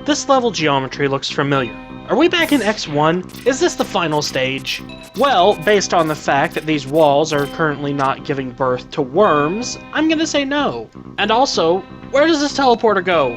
This level geometry looks familiar. Are we back in X1? Is this the final stage? Well, based on the fact that these walls are currently not giving birth to worms, I'm gonna say no. And also, where does this teleporter go?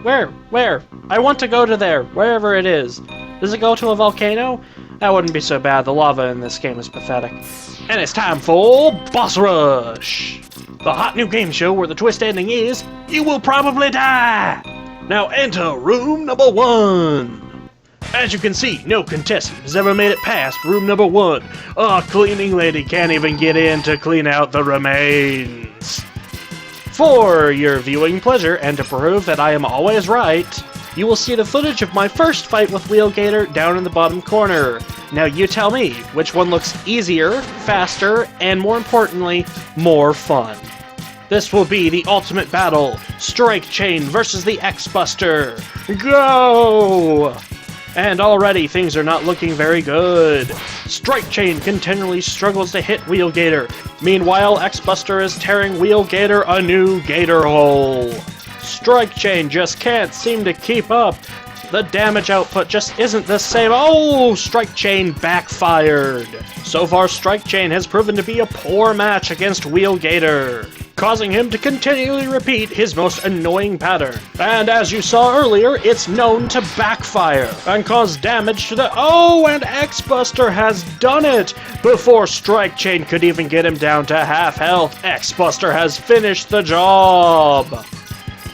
Where? I want to go to there, wherever it is. Does it go to a volcano? That wouldn't be so bad, the lava in this game is pathetic. And it's time for Boss Rush! The hot new game show where the twist ending is, you will probably die! Now enter room number 1! As you can see, no contestant has ever made it past room number 1. Our cleaning lady can't even get in to clean out the remains. For your viewing pleasure, and to prove that I am always right, you will see the footage of my first fight with Gator down in the bottom corner. Now you tell me, which one looks easier, faster, and more importantly, more fun. This will be the ultimate battle, Strike Chain versus the X-Buster. Go! And already things are not looking very good. Strike Chain continually struggles to hit Gator. Meanwhile, X-Buster is tearing Gator a new gator hole. Strike Chain just can't seem to keep up. The damage output just isn't the same. Oh, Strike Chain backfired. So far, Strike Chain has proven to be a poor match against Gator, causing him to continually repeat his most annoying pattern. And as you saw earlier, it's known to backfire and cause damage to the... Oh, and X-Buster has done it! Before Strike Chain could even get him down to half health, X-Buster has finished the job!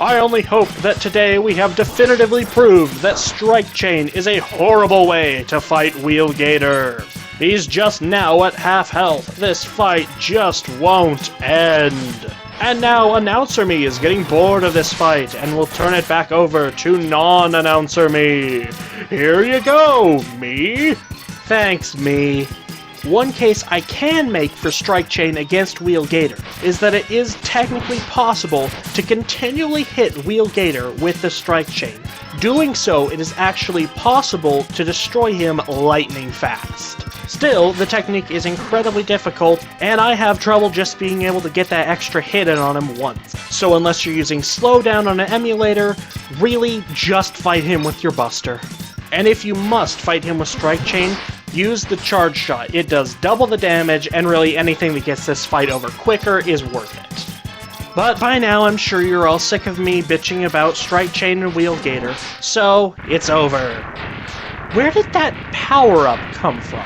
I only hope that today we have definitively proved that Strike Chain is a horrible way to fight Gator. He's just now at half health. This fight just won't end. And now Announcer Me is getting bored of this fight and will turn it back over to non-Announcer Me. Here you go, Me. Thanks, Me. One case I can make for Strike Chain against Gator is that it is technically possible to continually hit Gator with the Strike Chain. Doing so, it is actually possible to destroy him lightning fast. Still, the technique is incredibly difficult, and I have trouble just being able to get that extra hit in on him once. So unless you're using slowdown on an emulator, really just fight him with your Buster. And if you must fight him with Strike Chain, use the Charge Shot. It does double the damage, and really anything that gets this fight over quicker is worth it. But by now, I'm sure you're all sick of me bitching about Strike Chain and Gator, so it's over. Where did that power-up come from?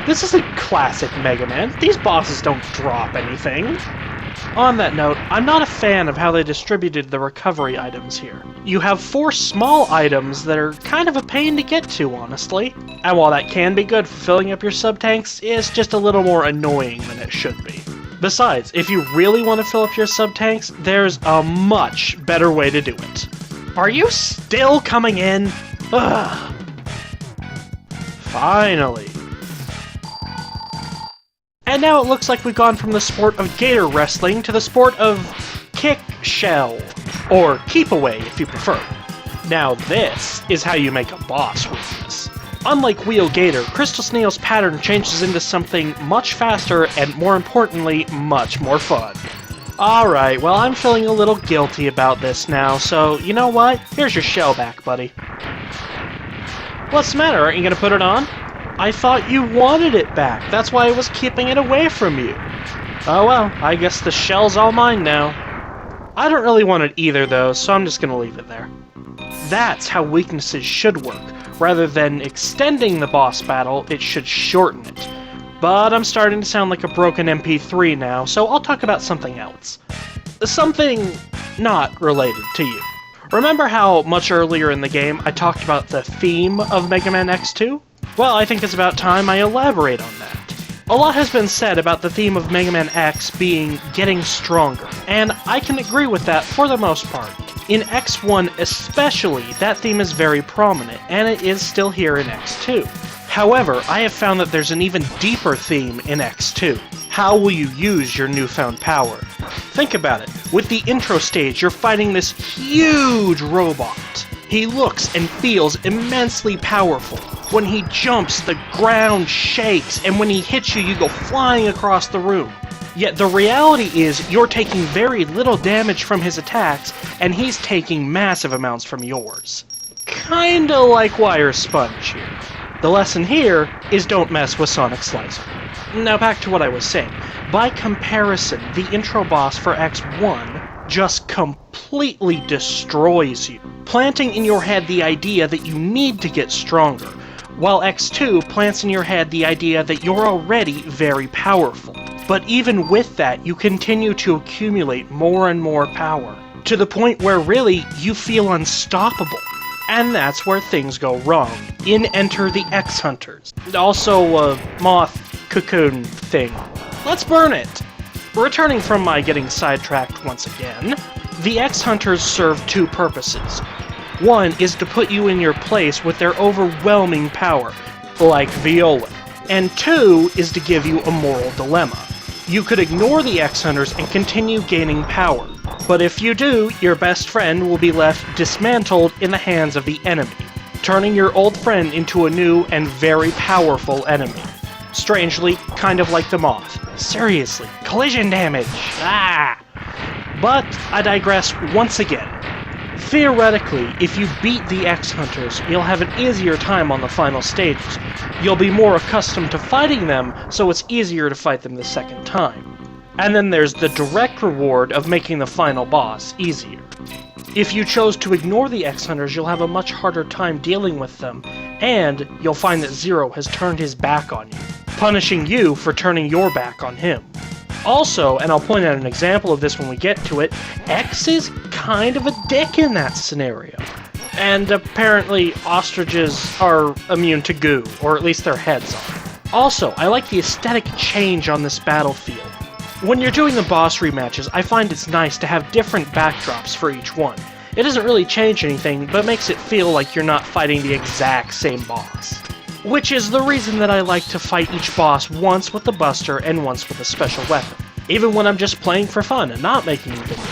This isn't classic Mega Man. These bosses don't drop anything. On that note, I'm not a fan of how they distributed the recovery items here. You have 4 small items that are kind of a pain to get to, honestly. And while that can be good for filling up your sub-tanks, it's just a little more annoying than it should be. Besides, if you really want to fill up your sub-tanks, there's a much better way to do it. Are you still coming in? Ugh. Finally. And now it looks like we've gone from the sport of gator wrestling to the sport of kick shell, or keep away if you prefer. Now this is how you make a boss with this. Unlike Gator, Crystal Snail's pattern changes into something much faster and, more importantly, much more fun. Alright, well I'm feeling a little guilty about this now, so you know what? Here's your shell back, buddy. What's the matter? Aren't you gonna put it on? I thought you wanted it back. That's why I was keeping it away from you. Oh well, I guess the shell's all mine now. I don't really want it either though, so I'm just gonna leave it there. That's how weaknesses should work. Rather than extending the boss battle, it should shorten it. But I'm starting to sound like a broken MP3 now, so I'll talk about something else. Something not related to you. Remember how much earlier in the game I talked about the theme of Mega Man X2? Well, I think it's about time I elaborate on that. A lot has been said about the theme of Mega Man X being getting stronger, and I can agree with that for the most part. In X1 especially, that theme is very prominent, and it is still here in X2. However, I have found that there's an even deeper theme in X2. How will you use your newfound power? Think about it. With the intro stage, you're fighting this huge robot. He looks and feels immensely powerful. When he jumps, the ground shakes, and when he hits you, you go flying across the room. Yet the reality is, you're taking very little damage from his attacks, and he's taking massive amounts from yours. kinda like wire sponge here. The lesson here is don't mess with Sonic Slicer. Now back to what I was saying. By comparison, the intro boss for X1 just completely destroys you, planting in your head the idea that you need to get stronger, while X2 plants in your head the idea that you're already very powerful. But even with that, you continue to accumulate more and more power, to the point where really you feel unstoppable. And that's where things go wrong. In enter the X-Hunters. Also a moth cocoon thing. Let's burn it! Returning from my getting sidetracked once again, the X-Hunters serve two purposes. One is to put you in your place with their overwhelming power, like Viola. And two is to give you a moral dilemma. You could ignore the X-Hunters and continue gaining power, but if you do, your best friend will be left dismantled in the hands of the enemy, turning your old friend into a new and very powerful enemy. Strangely, kind of like the moth. Seriously, collision damage! Ah! But I digress once again. Theoretically, if you beat the X-Hunters, you'll have an easier time on the final stages. You'll be more accustomed to fighting them, so it's easier to fight them the second time. And then there's the direct reward of making the final boss easier. If you chose to ignore the X-Hunters, you'll have a much harder time dealing with them, and you'll find that Zero has turned his back on you, punishing you for turning your back on him. Also, and I'll point out an example of this when we get to it, X is kind of a dick in that scenario. And apparently ostriches are immune to goo, or at least their heads are. Also, I like the aesthetic change on this battlefield. When you're doing the boss rematches, I find it's nice to have different backdrops for each one. It doesn't really change anything, but makes it feel like you're not fighting the exact same boss. Which is the reason that I like to fight each boss once with the Buster and once with a special weapon, even when I'm just playing for fun and not making a video.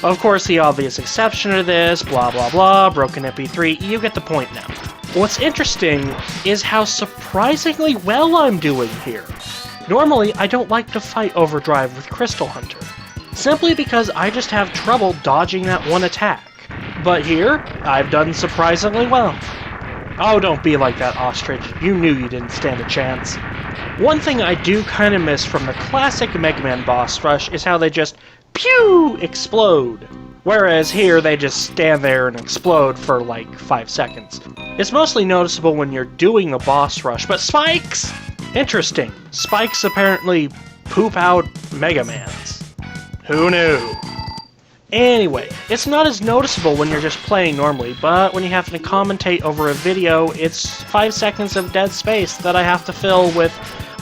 Of course, the obvious exception to this, blah blah blah, broken MP3, you get the point now. What's interesting is how surprisingly well I'm doing here. Normally, I don't like to fight Overdrive with Crystal Hunter, simply because I just have trouble dodging that one attack. But here, I've done surprisingly well. Oh, don't be like that, Ostrich. You knew you didn't stand a chance. One thing I do kind of miss from the classic Mega Man boss rush is how they just, pew, explode. Whereas here, they just stand there and explode for like 5 seconds. It's mostly noticeable when you're doing the boss rush, but spikes! Interesting. Spikes apparently poop out Mega Mans. Who knew? Anyway, it's not as noticeable when you're just playing normally, but when you have to commentate over a video, it's 5 seconds of dead space that I have to fill with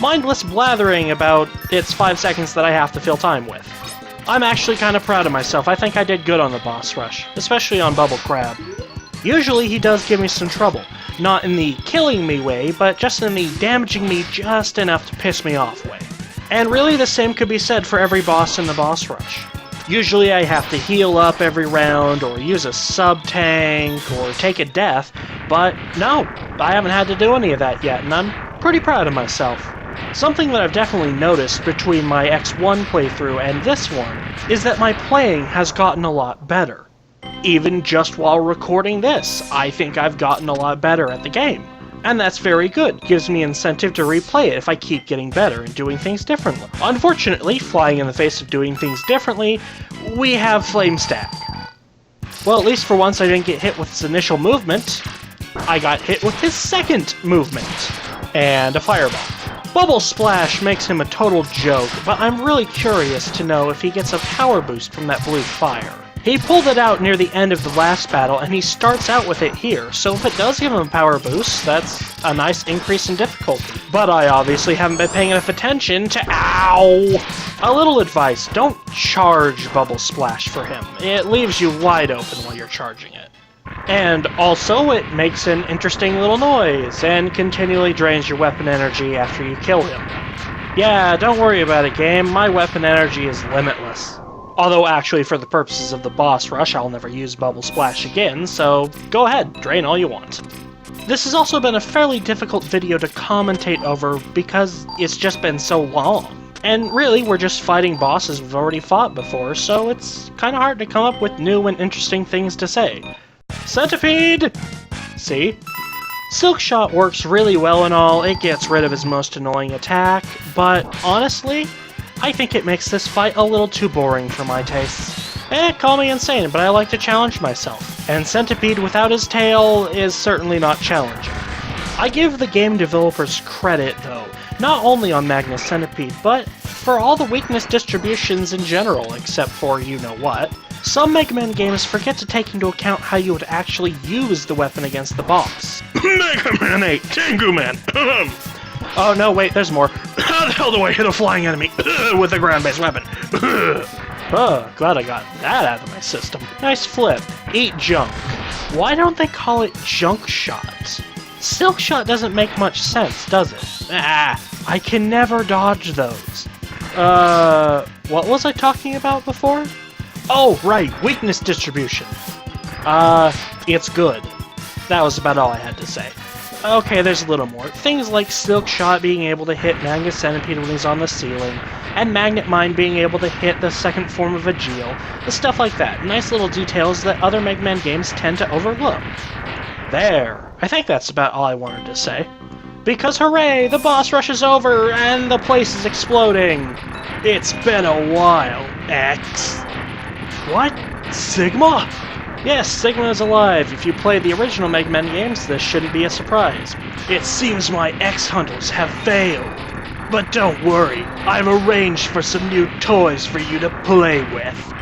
mindless blathering about it's 5 seconds that I have to fill time with. I'm actually kind of proud of myself. I think I did good on the boss rush, especially on Bubble Crab. Usually he does give me some trouble. Not in the killing me way, but just in the damaging me just enough to piss me off way. And really the same could be said for every boss in the boss rush. Usually I have to heal up every round, or use a sub-tank, or take a death, but no, I haven't had to do any of that yet, and I'm pretty proud of myself. Something that I've definitely noticed between my X1 playthrough and this one is that my playing has gotten a lot better. Even just while recording this, I think I've gotten a lot better at the game. And that's very good. Gives me incentive to replay it if I keep getting better and doing things differently. Unfortunately, flying in the face of doing things differently, we have Flame Stack. Well, at least for once I didn't get hit with his initial movement. I got hit with his second movement. And a fireball. Bubble Splash makes him a total joke, but I'm really curious to know if he gets a power boost from that blue fire. He pulled it out near the end of the last battle, and he starts out with it here, so if it does give him a power boost, that's a nice increase in difficulty. But I obviously haven't been paying enough attention to— Ow! A little advice, don't charge Bubble Splash for him. It leaves you wide open while you're charging it. And also, it makes an interesting little noise, and continually drains your weapon energy after you kill him. Yeah, don't worry about it, game, my weapon energy is limitless. Although actually for the purposes of the boss rush I'll never use Bubble Splash again, so go ahead, drain all you want. This has also been a fairly difficult video to commentate over because it's just been so long. And really, we're just fighting bosses we've already fought before, so it's kinda hard to come up with new and interesting things to say. Centipede! See? Silk Shot works really well and all, it gets rid of his most annoying attack, but honestly, I think it makes this fight a little too boring for my tastes. Call me insane, but I like to challenge myself, and Centipede without his tail is certainly not challenging. I give the game developers credit, though, not only on Magnus Centipede, but for all the weakness distributions in general, except for you-know-what. Some Mega Man games forget to take into account how you would actually use the weapon against the boss. Mega Man 8, Tengu Man! Oh no, wait, there's more. How the hell do I hit a flying enemy with a ground-based weapon? Glad I got that out of my system. Nice flip. Eat junk. Why don't they call it Junk Shot? Silk Shot doesn't make much sense, does it? I can never dodge those. What was I talking about before? Oh, right, weakness distribution. It's good. That was about all I had to say. Okay, there's a little more. Things like Silk Shot being able to hit Magnus Centipede when he's on the ceiling, and Magnet Mine being able to hit the second form of a Geo, stuff like that. Nice little details that other Mega Man games tend to overlook. There. I think that's about all I wanted to say. Because hooray, the boss rushes over, and the place is exploding! It's been a while, X. What? Sigma? Yes, Sigma is alive. If you play the original Mega Man games, this shouldn't be a surprise. It seems my X-Hunters have failed. But don't worry, I've arranged for some new toys for you to play with.